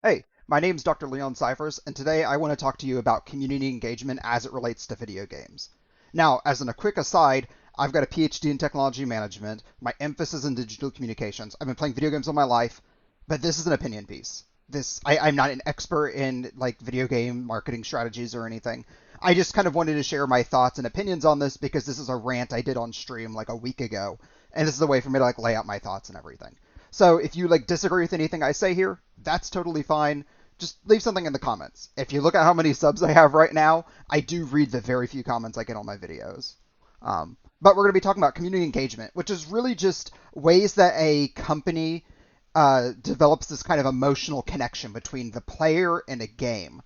Hey, my name's Dr. Leon Cyphers, and today I want to talk to you about community engagement as it relates to video games. Now, a quick aside, I've got a PhD in technology management. My emphasis in digital communications. I've been playing video games all my life, but this is an opinion piece. I'm not an expert in like video game marketing strategies or anything. I just kind of wanted to share my thoughts and opinions on this because this is a rant I did on stream like a week ago, and this is a way for me to like lay out my thoughts and everything. So if you like disagree with anything I say here, that's totally fine. Just leave something in the comments. If you look at how many subs I have right now, I do read the very few comments I get on my videos. But we're going to be talking about community engagement, which is really just ways that a company develops this kind of emotional connection between the player and a game.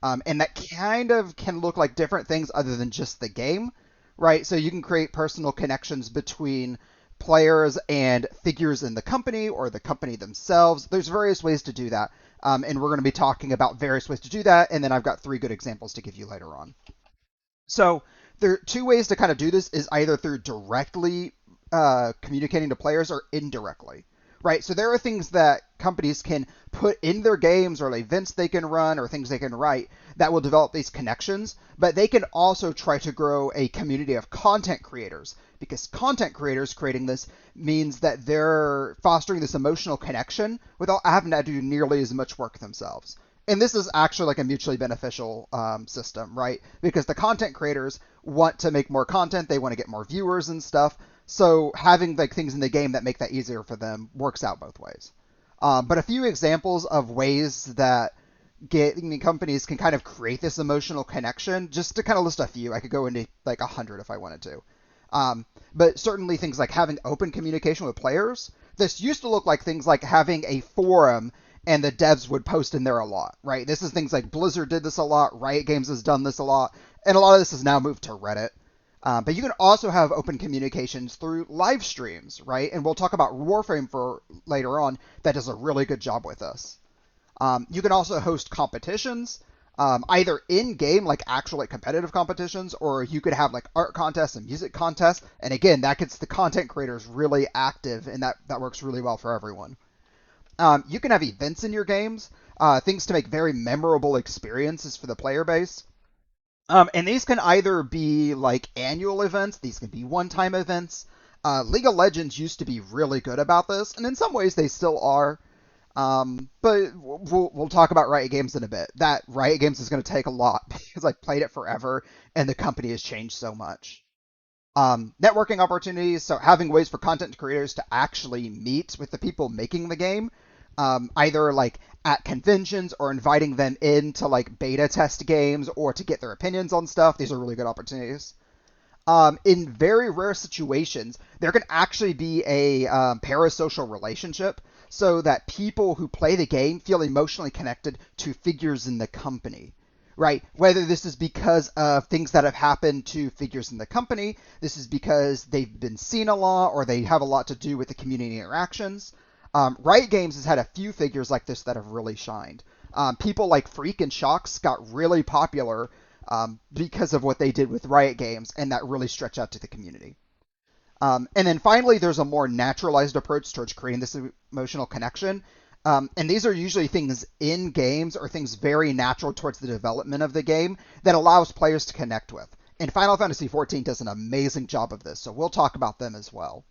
And that kind of can look like different things other than just the game, right? So you can create personal connections between players and figures in the company or the company themselves. There's various ways to do that. And we're going to be talking about various ways to do that. And then I've got three good examples to give you later on. So there are two ways to kind of do this is either through directly communicating to players or indirectly, right? So there are things that companies can put in their games or events they can run or things they can write that will develop these connections, but they can also try to grow a community of content creators because content creators creating this means that they're fostering this emotional connection without having to do nearly as much work themselves. And this is actually like a mutually beneficial system, right? Because the content creators want to make more content, they want to get more viewers and stuff. So having like things in the game that make that easier for them works out both ways. But a few examples of ways that gaming companies can kind of create this emotional connection, just to kind of list a few. I could go into like 100 if I wanted to. But certainly things like having open communication with players. This used to look like things like having a forum and the devs would post in there a lot, right? This is things like Blizzard did this a lot, Riot Games has done this a lot, and a lot of this has now moved to Reddit. But you can also have open communications through live streams, right? And we'll talk about Warframe for later on that does a really good job with this. You can also host competitions, either in game, like actual like competitive competitions, or you could have like art contests and music contests. And again, that gets the content creators really active, and that works really well for everyone. You can have events in your games, things to make very memorable experiences for the player base. And these can either be like annual events, these can be one-time events. League of Legends used to be really good about this, and in some ways they still are. But we'll talk about Riot Games in a bit. That Riot Games is going to take a lot because I played it forever, and the company has changed so much. Networking opportunities, so having ways for content creators to actually meet with the people making the game, either like at conventions or inviting them in to like beta test games or to get their opinions on stuff. These are really good opportunities. In very rare situations, there can actually be a parasocial relationship so that people who play the game feel emotionally connected to figures in the company, right? Whether this is because of things that have happened to figures in the company, this is because they've been seen a lot, or they have a lot to do with the community interactions. Riot Games has had a few figures like this that have really shined. People like Freak and Shocks got really popular because of what they did with Riot Games, and that really stretched out to the community. And then finally, there's a more naturalized approach towards creating this emotional connection. And these are usually things in games or things very natural towards the development of the game that allows players to connect with. And Final Fantasy XIV does an amazing job of this, so we'll talk about them as well.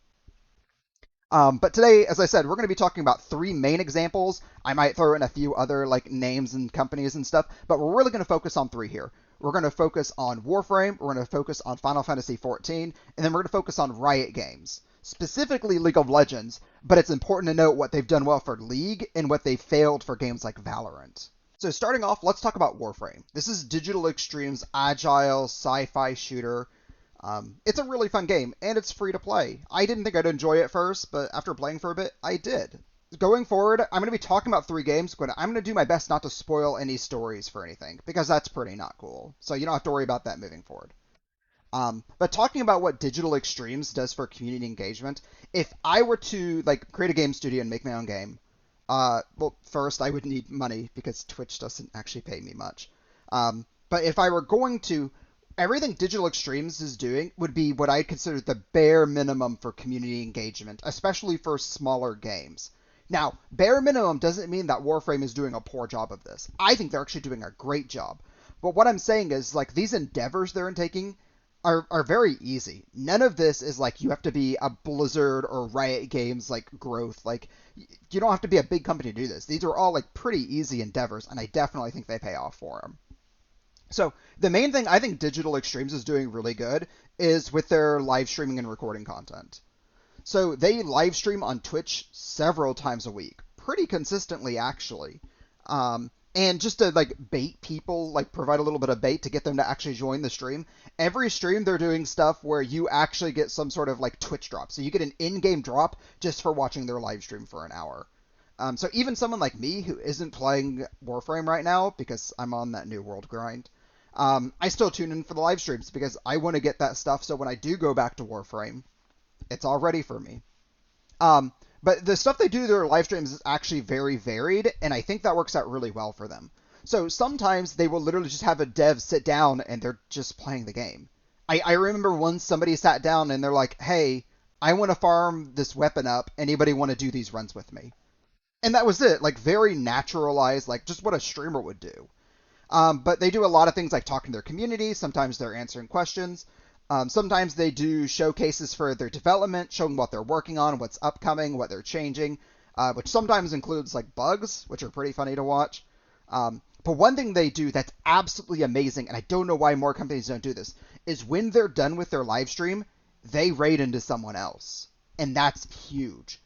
But today, as I said, we're going to be talking about three main examples. I might throw in a few other like names and companies and stuff, but we're really going to focus on three here. We're going to focus on Warframe, we're going to focus on Final Fantasy XIV, and then we're going to focus on Riot Games, specifically League of Legends, but it's important to note what they've done well for League and what they failed for games like Valorant. So starting off, let's talk about Warframe. This is Digital Extreme's agile sci-fi shooter. It's a really fun game, and it's free to play. I didn't think I'd enjoy it first, but after playing for a bit, I did. Going forward, I'm going to be talking about three games, but I'm going to do my best not to spoil any stories for anything, because that's pretty not cool. So you don't have to worry about that moving forward. But talking about what Digital Extremes does for community engagement, if I were to like create a game studio and make my own game, well, first I would need money because Twitch doesn't actually pay me much. But if I were going to, everything Digital Extremes is doing would be what I consider the bare minimum for community engagement, especially for smaller games. Now, bare minimum doesn't mean that Warframe is doing a poor job of this. I think they're actually doing a great job. But what I'm saying is, like, these endeavors they're taking are very easy. None of this is like you have to be a Blizzard or Riot Games like growth. Like, you don't have to be a big company to do this. These are all like pretty easy endeavors, and I definitely think they pay off for them. So the main thing I think Digital Extremes is doing really good is with their live streaming and recording content. So they live stream on Twitch several times a week, pretty consistently actually. And just to like bait people, like provide a little bit of bait to get them to actually join the stream. Every stream they're doing stuff where you actually get some sort of like Twitch drop. So you get an in-game drop just for watching their live stream for an hour. So even someone like me who isn't playing Warframe right now because I'm on that new world grind, I still tune in for the live streams because I want to get that stuff. So when I do go back to Warframe, it's all ready for me. But the stuff they do to their live streams is actually very varied, and I think that works out really well for them. So sometimes they will literally just have a dev sit down and they're just playing the game. I remember once somebody sat down and they're like, hey, I want to farm this weapon up. Anybody want to do these runs with me? And that was it. Like, very naturalized, like just what a streamer would do. But they do a lot of things like talking to their community. Sometimes they're answering questions. Sometimes they do showcases for their development, showing what they're working on, what's upcoming, what they're changing, which sometimes includes like bugs, which are pretty funny to watch. But one thing they do that's absolutely amazing, and I don't know why more companies don't do this, is when they're done with their live stream, they raid into someone else. And that's huge.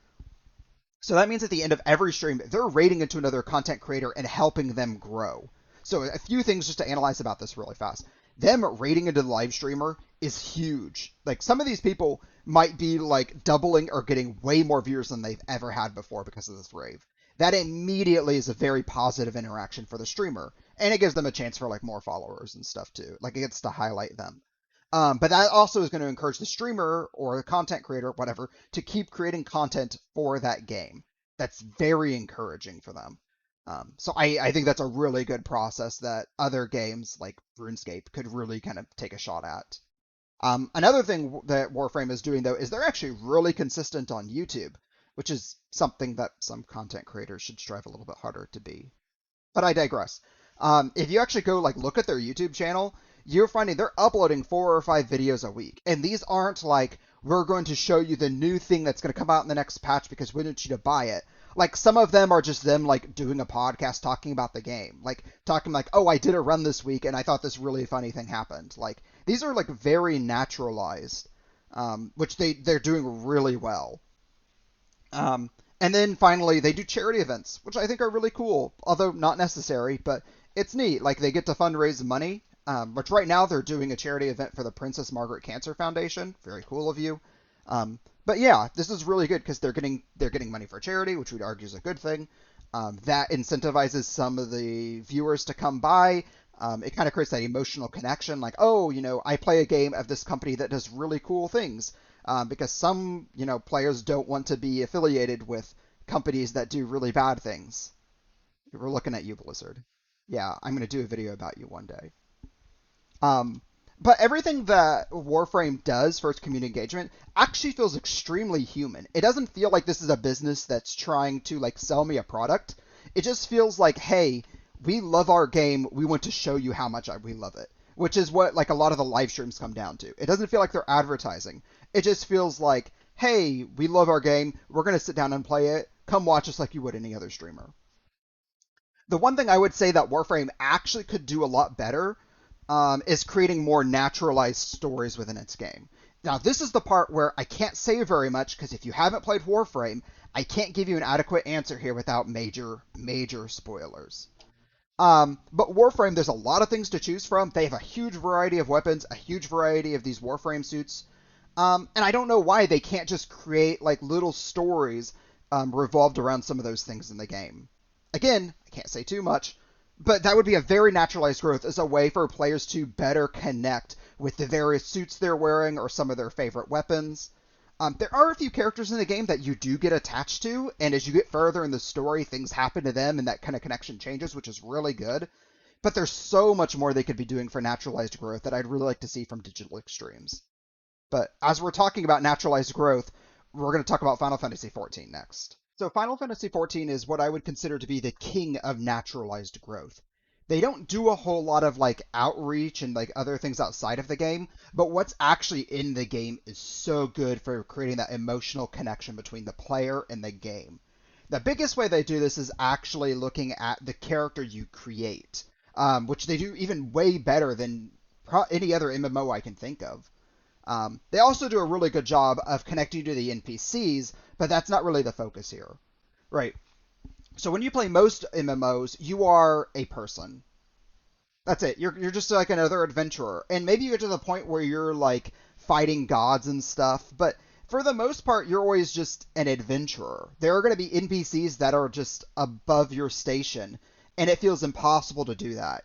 So that means at the end of every stream, they're raiding into another content creator and helping them grow. So a few things just to analyze about this really fast. Them raiding into the live streamer is huge. Like, some of these people might be like doubling or getting way more viewers than they've ever had before because of this rave. That immediately is a very positive interaction for the streamer, and it gives them a chance for like more followers and stuff too. Like, it gets to highlight them. But that also is going to encourage the streamer or the content creator, whatever, to keep creating content for that game. That's very encouraging for them. So I think that's a really good process that other games like RuneScape could really kind of take a shot at. Another thing that Warframe is doing, though, is they're actually really consistent on YouTube, which is something that some content creators should strive a little bit harder to be. But I digress. If you actually go like look at their YouTube channel, you're finding they're uploading 4 or 5 videos a week. And these aren't like, we're going to show you the new thing that's going to come out in the next patch because we want you to buy it. Like, some of them are just them like doing a podcast talking about the game. Like, talking like, oh, I did a run this week and I thought this really funny thing happened. Like, these are like very naturalized, which they're doing really well. And then finally, they do charity events, which I think are really cool, although not necessary, but it's neat. Like, they get to fundraise money, which right now they're doing a charity event for the Princess Margaret Cancer Foundation. Very cool of you. But yeah, this is really good because they're getting money for charity, which we'd argue is a good thing. That incentivizes some of the viewers to come by. It kind of creates that emotional connection, like, oh, I play a game of this company that does really cool things. Because some, players don't want to be affiliated with companies that do really bad things. We're looking at you, Blizzard. Yeah, I'm going to do a video about you one day. But everything that Warframe does for its community engagement actually feels extremely human. It doesn't feel like this is a business that's trying to like sell me a product. It just feels like, hey, we love our game. We want to show you how much we love it, which is what like a lot of the live streams come down to. It doesn't feel like they're advertising. It just feels like, hey, we love our game. We're going to sit down and play it. Come watch us like you would any other streamer. The one thing I would say that Warframe actually could do a lot better is creating more naturalized stories within its game. Now, this is the part where I can't say very much because if you haven't played Warframe, I can't give you an adequate answer here without major spoilers. But Warframe, there's a lot of things to choose from. They have a huge variety of weapons, a huge variety of these Warframe suits. And I don't know why they can't just create like little stories revolved around some of those things in the game. Again, I can't say too much, but that would be a very naturalized growth as a way for players to better connect with the various suits they're wearing or some of their favorite weapons. There are a few characters in the game that you do get attached to, and as you get further in the story, things happen to them and that kind of connection changes, which is really good. But there's so much more they could be doing for naturalized growth that I'd really like to see from Digital Extremes. But as we're talking about naturalized growth, we're going to talk about Final Fantasy XIV next. So Final Fantasy XIV is what I would consider to be the king of naturalized growth. They don't do a whole lot of like outreach and like other things outside of the game, but what's actually in the game is so good for creating that emotional connection between the player and the game. The biggest way they do this is actually looking at the character you create, which they do even way better than any other MMO I can think of. They also do a really good job of connecting to the NPCs, but that's not really the focus here. Right. So when you play most MMOs, you are a person. That's it. You're just like another adventurer. And maybe you get to the point where you're like fighting gods and stuff, but for the most part, you're always just an adventurer. There are going to be NPCs that are just above your station, and it feels impossible to do that.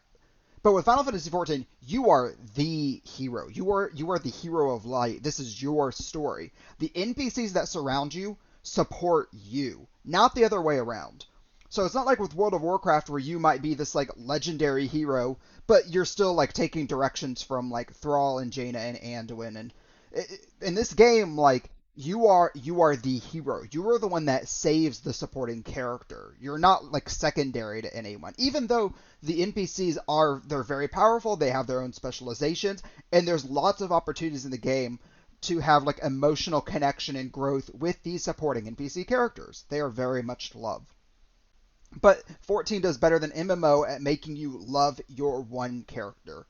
But with Final Fantasy XIV, you are the hero. You are the hero of light. This is your story. The NPCs that surround you support you, not the other way around. So it's not like with World of Warcraft where you might be this like legendary hero, but you're still like taking directions from like Thrall and Jaina and Anduin. And in this game, like you are the hero. You are the one that saves the supporting character. You're not like secondary to anyone. Even though the NPCs they're very powerful, they have their own specializations, and there's lots of opportunities in the game to have like emotional connection and growth with these supporting NPC characters. They are very much loved. But 14 does better than MMO at making you love your one character.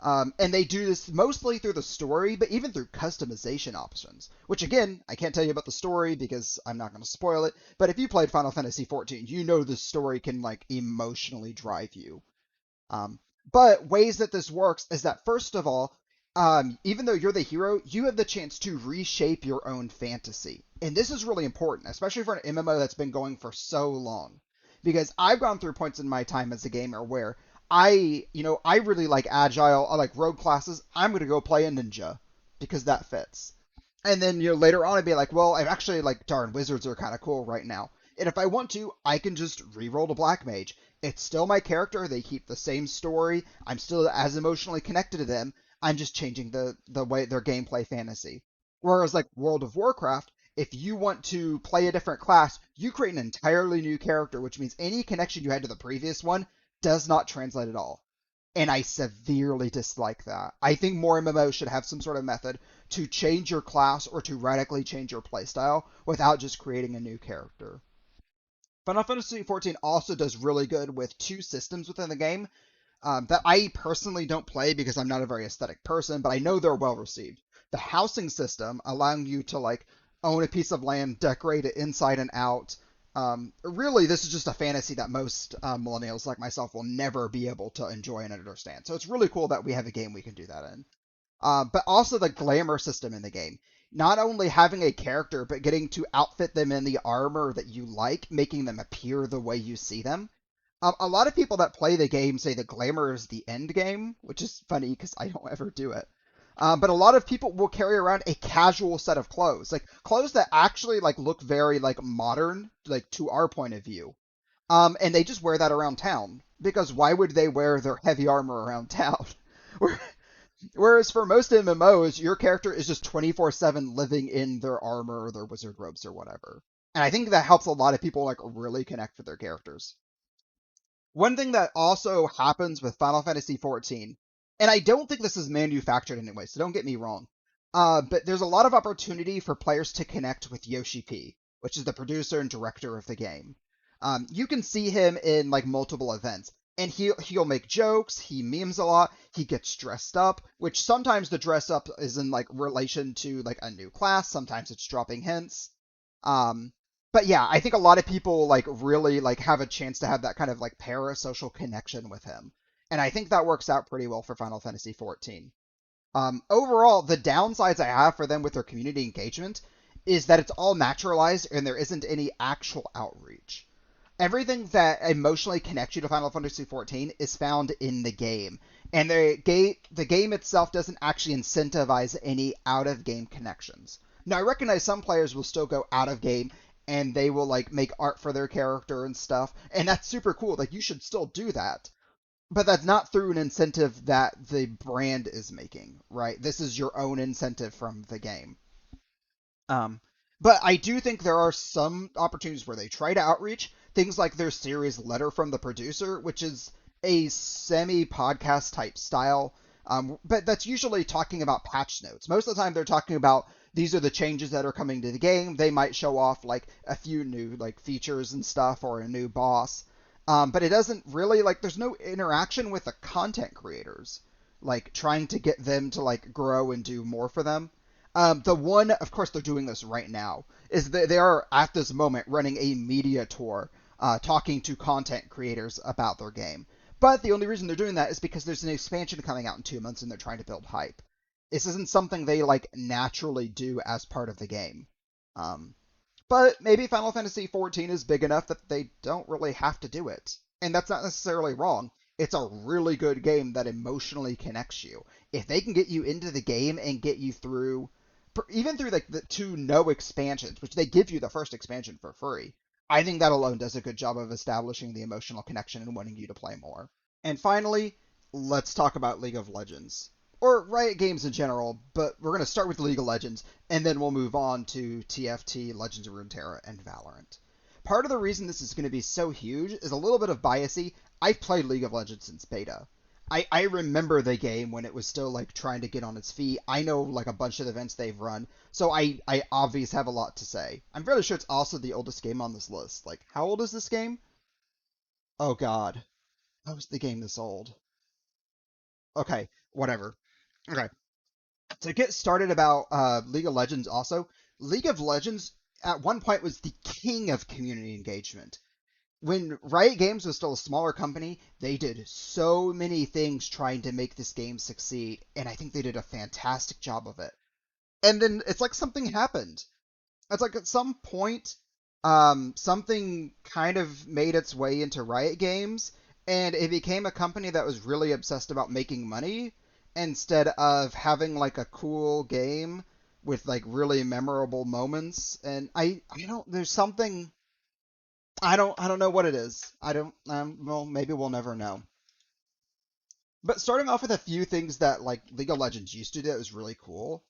And they do this mostly through the story, but even through customization options. Which again, I can't tell you about the story because I'm not going to spoil it. But if you played Final Fantasy XIV, you know the story can like emotionally drive you. Um, but ways that this works is that first of all, even though you're the hero, you have the chance to reshape your own fantasy. And this is really important, especially for an MMO that's been going for so long. Because I've gone through points in my time as a gamer where I really like agile, I like rogue classes. I'm going to go play a ninja because that fits. And then, later on I'd be like, well, I've actually like, darn, wizards are kind of cool right now. And if I want to, I can just re-roll to black mage. It's still my character. They keep the same story. I'm still as emotionally connected to them. I'm just changing the way their gameplay fantasy. Whereas like World of Warcraft, if you want to play a different class, you create an entirely new character, which means any connection you had to the previous one does not translate at all. And I severely dislike that. I think more MMOs should have some sort of method to change your class or to radically change your playstyle without just creating a new character. Final Fantasy XIV also does really good with two systems within the game that I personally don't play because I'm not a very aesthetic person, but I know they're well received. The housing system, allowing you to like own a piece of land, decorate it inside and out. Really, this is just a fantasy that most millennials like myself will never be able to enjoy and understand. So it's really cool that we have a game we can do that in. But also the glamour system in the game. Not only having a character, but getting to outfit them in the armor that you like, making them appear the way you see them. A lot of people that play the game say that glamour is the end game, which is funny because I don't ever do it. But a lot of people will carry around a casual set of clothes, like clothes that actually like look very like modern, like to our point of view. And they just wear that around town because why would they wear their heavy armor around town? Whereas for most MMOs, your character is just 24/7 living in their armor or their wizard robes or whatever. And I think that helps a lot of people like really connect with their characters. One thing that also happens with Final Fantasy XIV, and I don't think this is manufactured anyway, so don't get me wrong, but there's a lot of opportunity for players to connect with Yoshi P, which is the producer and director of the game. You can see him in like multiple events, and he'll make jokes. He memes a lot. He gets dressed up, which sometimes the dress up is in like relation to like a new class. Sometimes it's dropping hints. Um, but yeah, I think a lot of people like really like have a chance to have that kind of like parasocial connection with him. And I think that works out pretty well for Final Fantasy XIV. Overall, the downsides I have for them with their community engagement is that it's all naturalized and there isn't any actual outreach. Everything that emotionally connects you to Final Fantasy XIV is found in the game, and the game itself doesn't actually incentivize any out of game connections. Now, I recognize some players will still go out of game and they will like make art for their character and stuff, and that's super cool. Like you should still do that, but that's not through an incentive that the brand is making, right? This is your own incentive from the game. Um, But I do think there are some opportunities where they try to outreach. Things like their series Letter from the Producer, which is a semi podcast type style. But that's usually talking about patch notes. Most of the time, they're talking about these are the changes that are coming to the game. They might show off like a few new like features and stuff or a new boss. But it doesn't really like there's no interaction with the content creators, like trying to get them to like grow and do more for them. The one, of course, they're doing this right now, is that they are at this moment running a media tour, talking to content creators about their game. But the only reason they're doing that is because there's an expansion coming out in 2 months and they're trying to build hype. This isn't something they like naturally do as part of the game. Um, but maybe Final Fantasy XIV is big enough that they don't really have to do it. And that's not necessarily wrong. It's a really good game that emotionally connects you. If they can get you into the game and get you through, even through like the two no expansions, which they give you the first expansion for free, I think that alone does a good job of establishing the emotional connection and wanting you to play more. And finally, let's talk about League of Legends. Or Riot Games in general, but we're going to start with League of Legends, and then we'll move on to TFT, Legends of Runeterra, and Valorant. Part of the reason this is going to be so huge is a little bit of biasy. I've played League of Legends since beta. I remember the game when it was still like trying to get on its feet. I know like a bunch of events they've run, so I obviously have a lot to say. I'm fairly sure it's also the oldest game on this list. Like, how old is this game? Oh God, how is the game this old? Okay, whatever. Okay, to get started about League of Legends also, League of Legends at one point was the king of community engagement. When Riot Games was still a smaller company, they did so many things trying to make this game succeed, and I think they did a fantastic job of it. And then it's like something happened. It's like at some point, something kind of made its way into Riot Games, and it became a company that was really obsessed about making money instead of having like a cool game with like really memorable moments. And I don't there's something I don't know what it is. I don't well maybe we'll never know. But starting off with a few things that like League of Legends used to do that was really cool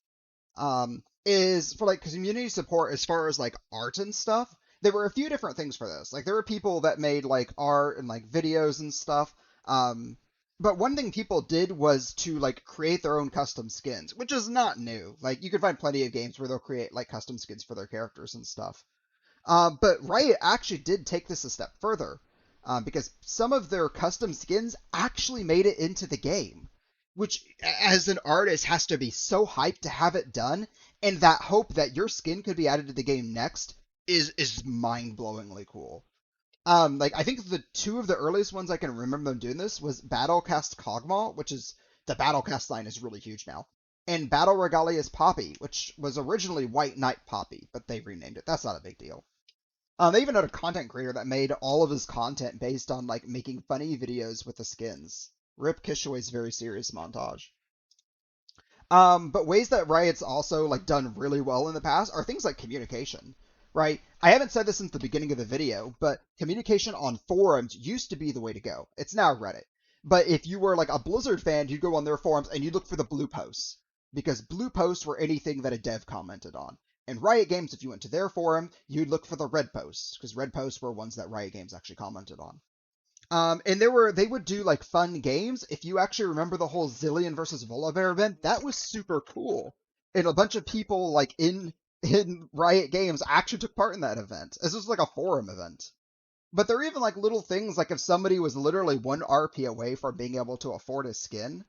is for like community support as far as like art and stuff. There were a few different things for this. Like there were people that made like art and like videos and stuff. Um, but one thing people did was to like create their own custom skins, which is not new. Like you can find plenty of games where they'll create like custom skins for their characters and stuff. But Riot actually did take this a step further because some of their custom skins actually made it into the game, which, as an artist, has to be so hyped to have it done. And that hope that your skin could be added to the game next is mind blowingly cool. Like I think the two of the earliest ones I can remember them doing this was Battlecast Kog'Maw, which is the Battlecast line is really huge now, and Battle Regalia's Poppy, which was originally White Knight Poppy, but they renamed it. That's not a big deal. They even had a content creator that made all of his content based on like making funny videos with the skins. Rip Kishaway's very serious montage. But ways that Riot's also like done really well in the past are things like communication, right? I haven't said this since the beginning of the video, but communication on forums used to be the way to go. It's now Reddit. But if you were like a Blizzard fan, you'd go on their forums and you'd look for the blue posts because blue posts were anything that a dev commented on. And Riot Games, if you went to their forum, you'd look for the red posts because red posts were ones that Riot Games actually commented on. And they would do like fun games. If you actually remember the whole Zillion versus Volibear event, that was super cool. And a bunch of people like in Riot Games actually took part in that event. This was like a forum event. But there are even like little things like if somebody was literally 1 RP away from being able to afford a skin,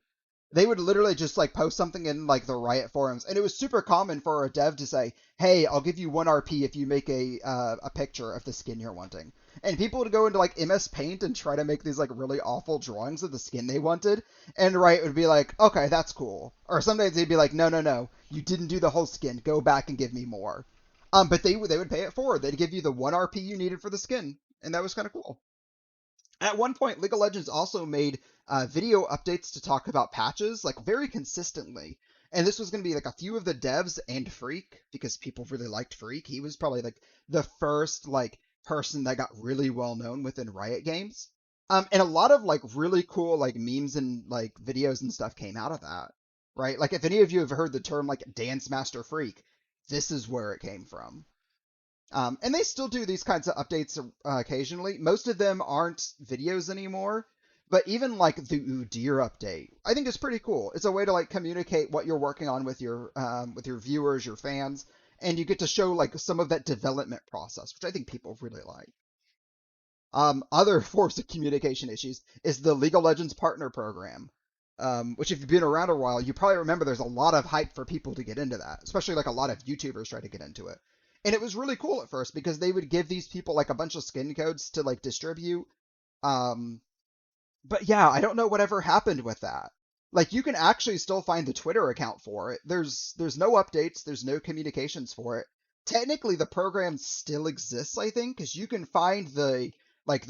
they would literally just like post something in like the Riot forums, and it was super common for a dev to say, "Hey, I'll give you 1 RP if you make a picture of the skin you're wanting." And people would go into like MS Paint and try to make these like really awful drawings of the skin they wanted, and Riot would be like, "Okay, that's cool." Or sometimes they'd be like, "No, no, no, you didn't do the whole skin. Go back and give me more." But they would pay it forward. They'd give you the 1 RP you needed for the skin, and that was kind of cool. At one point, League of Legends also made video updates to talk about patches, like very consistently. And this was going to be like a few of the devs and Freak, because people really liked Freak. He was probably like the first like person that got really well known within Riot Games. And a lot of like really cool like memes and like videos and stuff came out of that, right? Like if any of you have heard the term like Dance Master Freak, this is where it came from. And they still do these kinds of updates occasionally. Most of them aren't videos anymore, but even like the Udyr update, I think is pretty cool. It's a way to like communicate what you're working on with your viewers, your fans, and you get to show like some of that development process, which I think people really like. Other forms of communication issues is the League of Legends Partner Program, which if you've been around a while, you probably remember there's a lot of hype for people to get into that, especially like a lot of YouTubers try to get into it. And it was really cool at first because they would give these people like a bunch of skin codes to like distribute. Um, but yeah, I don't know whatever happened with that. Like you can actually still find the Twitter account for it. There's no updates, there's no communications for it. Technically the program still exists, I think, because you can find the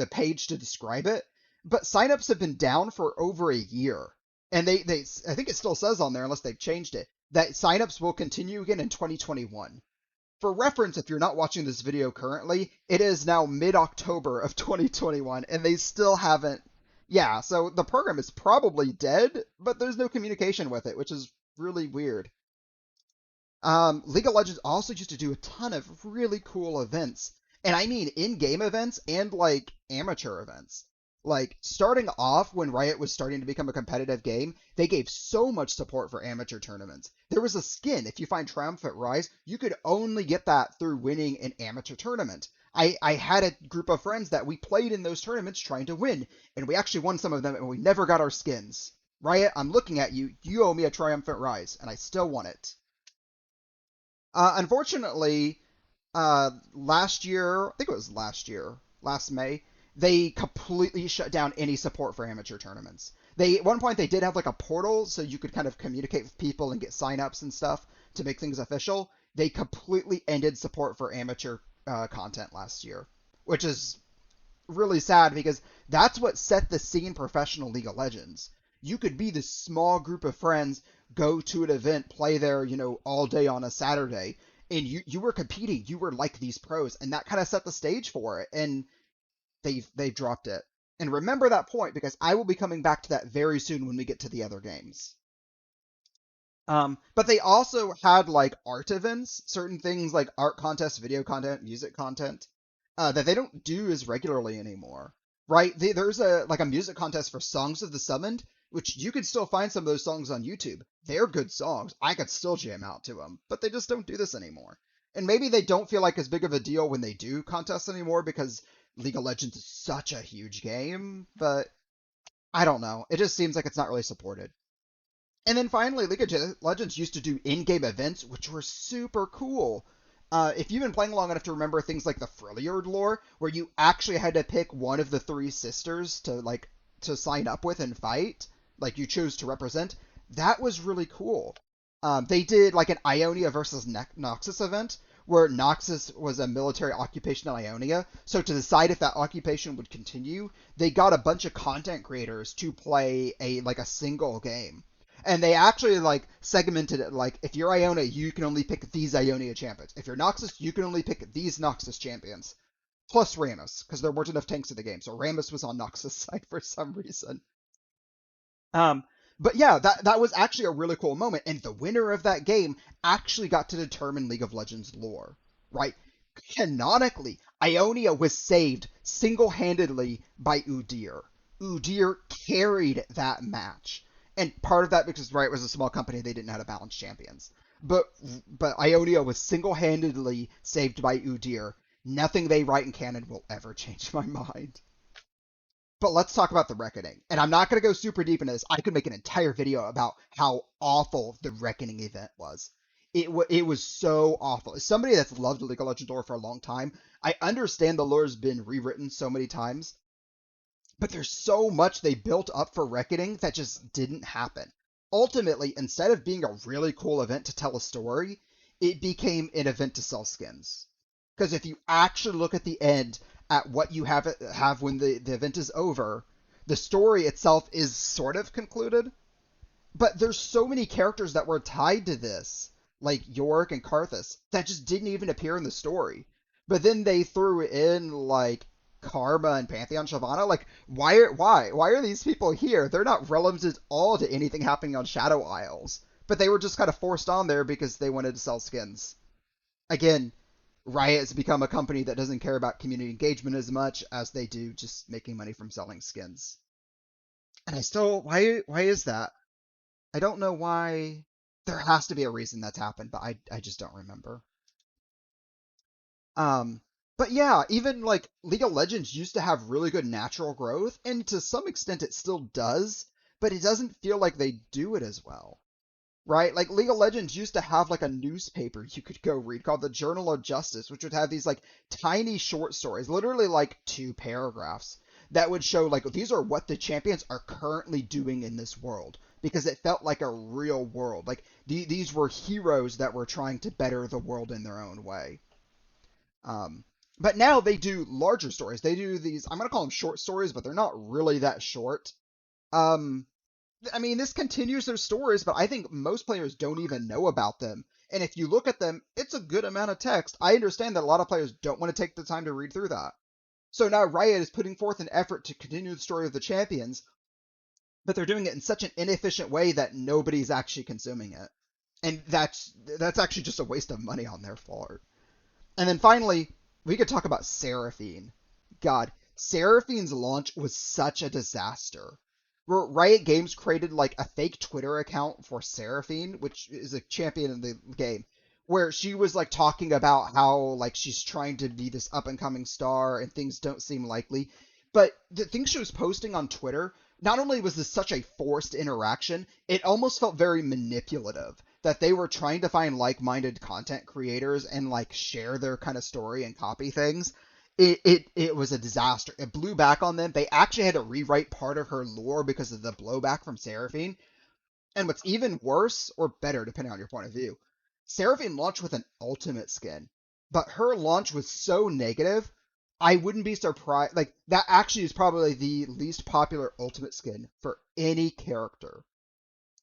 page to describe it, but signups have been down for over a year. And they I think it still says on there unless they've changed it that signups will continue again in 2021. For reference, if you're not watching this video currently, it is now mid-October of 2021, and they still haven't. Yeah, so the program is probably dead, but there's no communication with it, which is really weird. League of Legends also used to do a ton of really cool events, and I mean in-game events and like amateur events. Like starting off when Riot was starting to become a competitive game, they gave so much support for amateur tournaments. There was a skin. If you find Triumphant Rise, you could only get that through winning an amateur tournament. I had a group of friends that we played in those tournaments trying to win, and we actually won some of them, and we never got our skins. Riot, I'm looking at you. You owe me a Triumphant Rise, and I still want it. Unfortunately, last year, I think it was last year, last May, they completely shut down any support for amateur tournaments. They at one point they did have like a portal so you could kind of communicate with people and get signups and stuff to make things official. They completely ended support for amateur content last year, which is really sad because that's what set the scene professional League of Legends. You could be this small group of friends, go to an event, play there, all day on a Saturday, and you were competing. You were like these pros, and that kind of set the stage for it. And they've dropped it. And remember that point because I will be coming back to that very soon when we get to the other games. But they also had like art events, certain things like art contests, video content, music content, that they don't do as regularly anymore. Right? There's a music contest for Songs of the Summoned, which you can still find some of those songs on YouTube. They're good songs. I could still jam out to them, but they just don't do this anymore. And maybe they don't feel like as big of a deal when they do contests anymore because League of Legends is such a huge game, but I don't know. It just seems like it's not really supported. And then finally, League of Legends used to do in-game events, which were super cool. If you've been playing long enough to remember things like the Freljord lore, where you actually had to pick one of the three sisters to sign up with and fight, like you chose to represent, that was really cool. They did like an Ionia versus Noxus event, where Noxus was a military occupation in Ionia. So to decide if that occupation would continue, they got a bunch of content creators to play a single game. And they actually like segmented it like if you're Ionia, you can only pick these Ionia champions. If you're Noxus, you can only pick these Noxus champions. Plus Rammus, because there weren't enough tanks in the game. So Rammus was on Noxus' side for some reason. Um, but yeah, that was actually a really cool moment, and the winner of that game actually got to determine League of Legends lore, right? Canonically, Ionia was saved single-handedly by Udyr. Udyr carried that match, and part of that because Riot was a small company, they didn't know how to balance champions. But Ionia was single-handedly saved by Udyr. Nothing they write in canon will ever change my mind. But let's talk about the Reckoning. And I'm not going to go super deep into this. I could make an entire video about how awful the Reckoning event was. It was so awful. As somebody that's loved League of Legends lore for a long time, I understand the lore's been rewritten so many times, but there's so much they built up for Reckoning that just didn't happen. Ultimately, instead of being a really cool event to tell a story, it became an event to sell skins. Because if you actually look at the end at what you have when the event is over, the story itself is sort of concluded. But there's so many characters that were tied to this, like Yorick and Karthus, that just didn't even appear in the story. But then they threw in like Karma and Pantheon Shyvana. Like, why are these people here? They're not relevant at all to anything happening on Shadow Isles. But they were just kind of forced on there because they wanted to sell skins. Again, Riot has become a company that doesn't care about community engagement as much as they do just making money from selling skins. And I still, why is that? I don't know why. There has to be a reason that's happened, but I just don't remember. Um, but yeah, even like League of Legends used to have really good natural growth, and to some extent it still does, but it doesn't feel like they do it as well. Right? Like League of Legends used to have like a newspaper you could go read called the Journal of Justice, which would have these like tiny short stories, literally like 2 paragraphs, that would show like these are what the champions are currently doing in this world because it felt like a real world. Like these were heroes that were trying to better the world in their own way. Um, but now they do larger stories. They do these, I'm going to call them short stories, but they're not really that short. Um, I mean, this continues their stories, but I think most players don't even know about them. And if you look at them, it's a good amount of text. I understand that a lot of players don't want to take the time to read through that. So now Riot is putting forth an effort to continue the story of the champions, but they're doing it in such an inefficient way that nobody's actually consuming it. And that's actually just a waste of money on their part. And then finally, we could talk about Seraphine. God, Seraphine's launch was such a disaster. Riot Games created like a fake Twitter account for Seraphine, which is a champion in the game, where she was like talking about how like she's trying to be this up and coming star and things don't seem likely. But the things she was posting on Twitter, not only was this such a forced interaction, it almost felt very manipulative that they were trying to find like-minded content creators and like share their kind of story and copy things. It was a disaster. It blew back on them. They actually had to rewrite part of her lore because of the blowback from Seraphine. And what's even worse, or better, depending on your point of view, Seraphine launched with an ultimate skin, but her launch was so negative. I wouldn't be surprised. Like that actually is probably the least popular ultimate skin for any character,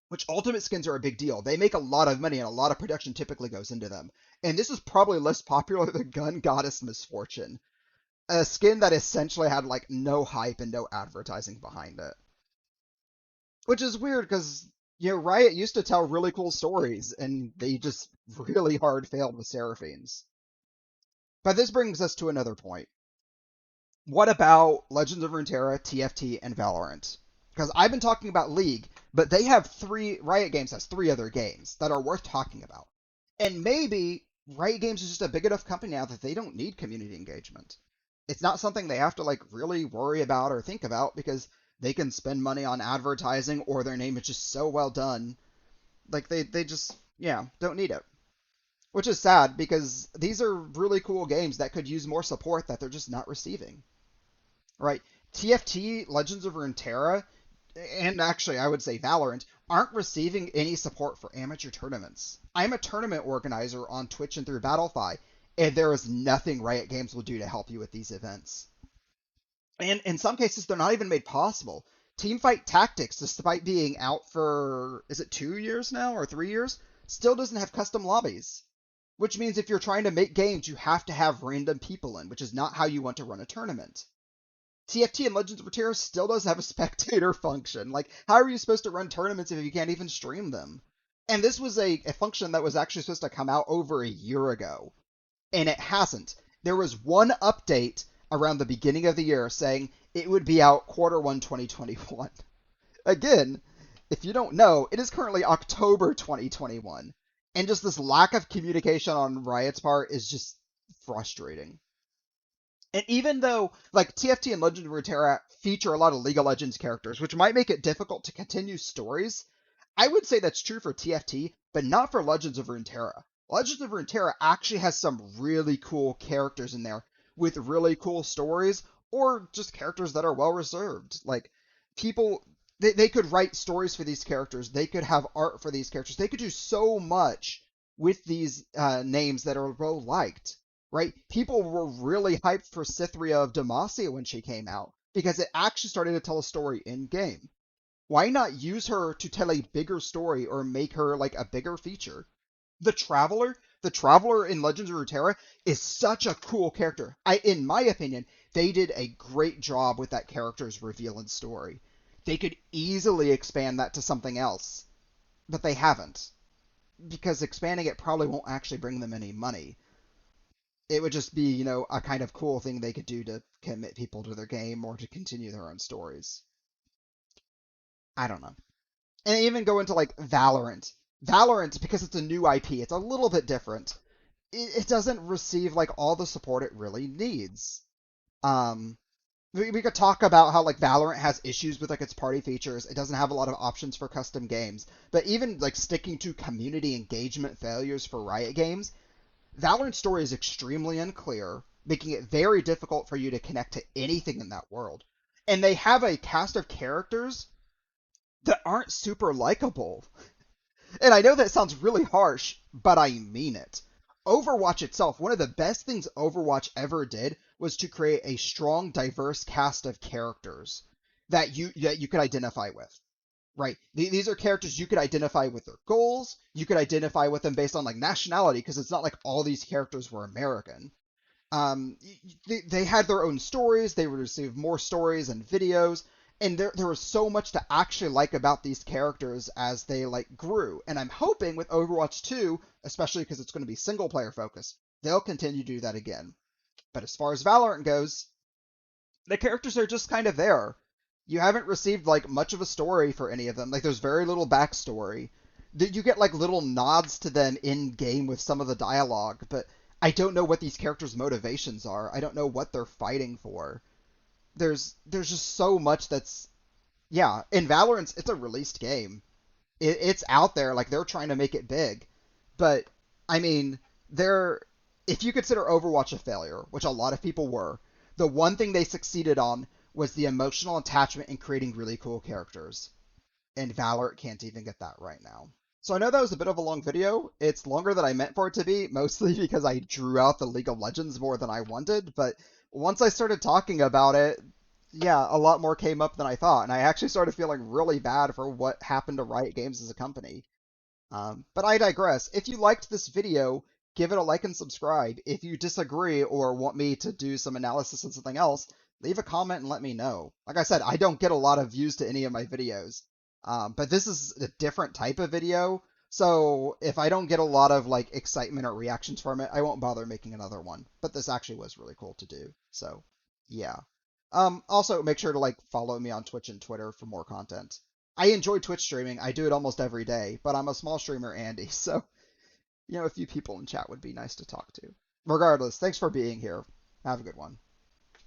which ultimate skins are a big deal. They make a lot of money and a lot of production typically goes into them. And this is probably less popular than Gun Goddess Misfortune, a skin that essentially had like no hype and no advertising behind it. Which is weird because Riot used to tell really cool stories and they just really hard failed with Seraphines. But this brings us to another point. What about Legends of Runeterra, TFT, and Valorant? Because I've been talking about League, but they have Riot Games has 3 other games that are worth talking about. And maybe Riot Games is just a big enough company now that they don't need community engagement. It's not something they have to like really worry about or think about because they can spend money on advertising or their name is just so well done. Like they just don't need it. Which is sad because these are really cool games that could use more support that they're just not receiving. Right? TFT, Legends of Runeterra, and actually I would say Valorant, aren't receiving any support for amateur tournaments. I'm a tournament organizer on Twitch and through Battlefy, and there is nothing Riot Games will do to help you with these events. And in some cases, they're not even made possible. Teamfight Tactics, despite being out for, is it 2 years now or 3 years, still doesn't have custom lobbies. Which means if you're trying to make games, you have to have random people in, which is not how you want to run a tournament. TFT and Legends of Runeterra still does have a spectator function. Like, how are you supposed to run tournaments if you can't even stream them? And this was a function that was actually supposed to come out over a year ago, and it hasn't. There was one update around the beginning of the year saying it would be out Q1 2021. Again, if you don't know, it is currently October 2021. And just this lack of communication on Riot's part is just frustrating. And even though like TFT and Legend of Runeterra feature a lot of League of Legends characters, which might make it difficult to continue stories, I would say that's true for TFT, but not for Legends of Runeterra. Legends of Runeterra actually has some really cool characters in there with really cool stories, or just characters that are well reserved. Like people, they could write stories for these characters, they could have art for these characters, they could do so much with these names that are well liked. Right? People were really hyped for Cytherea of Demacia when she came out because it actually started to tell a story in game. Why not use her to tell a bigger story or make her like a bigger feature? The Traveler in Legends of Runeterra is such a cool character. In my opinion, they did a great job with that character's reveal and story. They could easily expand that to something else, but they haven't because expanding it probably won't actually bring them any money. It would just be, a kind of cool thing they could do to commit people to their game or to continue their own stories. I don't know. And even go into like Valorant. Valorant, because it's a new IP, it's a little bit different. It doesn't receive like all the support it really needs. Um, we could talk about how like Valorant has issues with like its party features. It doesn't have a lot of options for custom games. But even like sticking to community engagement failures for Riot Games, Valorant's story is extremely unclear, making it very difficult for you to connect to anything in that world. And they have a cast of characters that aren't super likable. And I know that sounds really harsh, but I mean it. Overwatch itself, one of the best things Overwatch ever did was to create a strong, diverse cast of characters that you could identify with. Right? These are characters you could identify with their goals. You could identify with them based on like nationality, because it's not like all these characters were American. They had their own stories. They received more stories and videos, and there was so much to actually like about these characters as they like grew. And I'm hoping with Overwatch 2, especially because it's going to be single player focused, they'll continue to do that again. But as far as Valorant goes, the characters are just kind of there. You haven't received like much of a story for any of them. Like there's very little backstory. You get like little nods to them in game with some of the dialogue, but I don't know what these characters' motivations are. I don't know what they're fighting for. There's just so much that's yeah. In Valorant, it's a released game. It's out there. Like they're trying to make it big, but I mean, they're if you consider Overwatch a failure, which a lot of people were, the one thing they succeeded on was the emotional attachment in creating really cool characters. And Valorant can't even get that right now. So I know that was a bit of a long video. It's longer than I meant for it to be, mostly because I drew out the League of Legends more than I wanted. But once I started talking about it, yeah, a lot more came up than I thought. And I actually started feeling really bad for what happened to Riot Games as a company. But I digress. If you liked this video, give it a like and subscribe. If you disagree or want me to do some analysis on something else, leave a comment and let me know. Like I said, I don't get a lot of views to any of my videos. But this is a different type of video, so if I don't get a lot of like excitement or reactions from it, I won't bother making another one. But this actually was really cool to do. So, yeah. Also make sure to like follow me on Twitch and Twitter for more content. I enjoy Twitch streaming. I do it almost every day, but I'm a small streamer, Andy, so a few people in chat would be nice to talk to. Regardless, thanks for being here. Have a good one.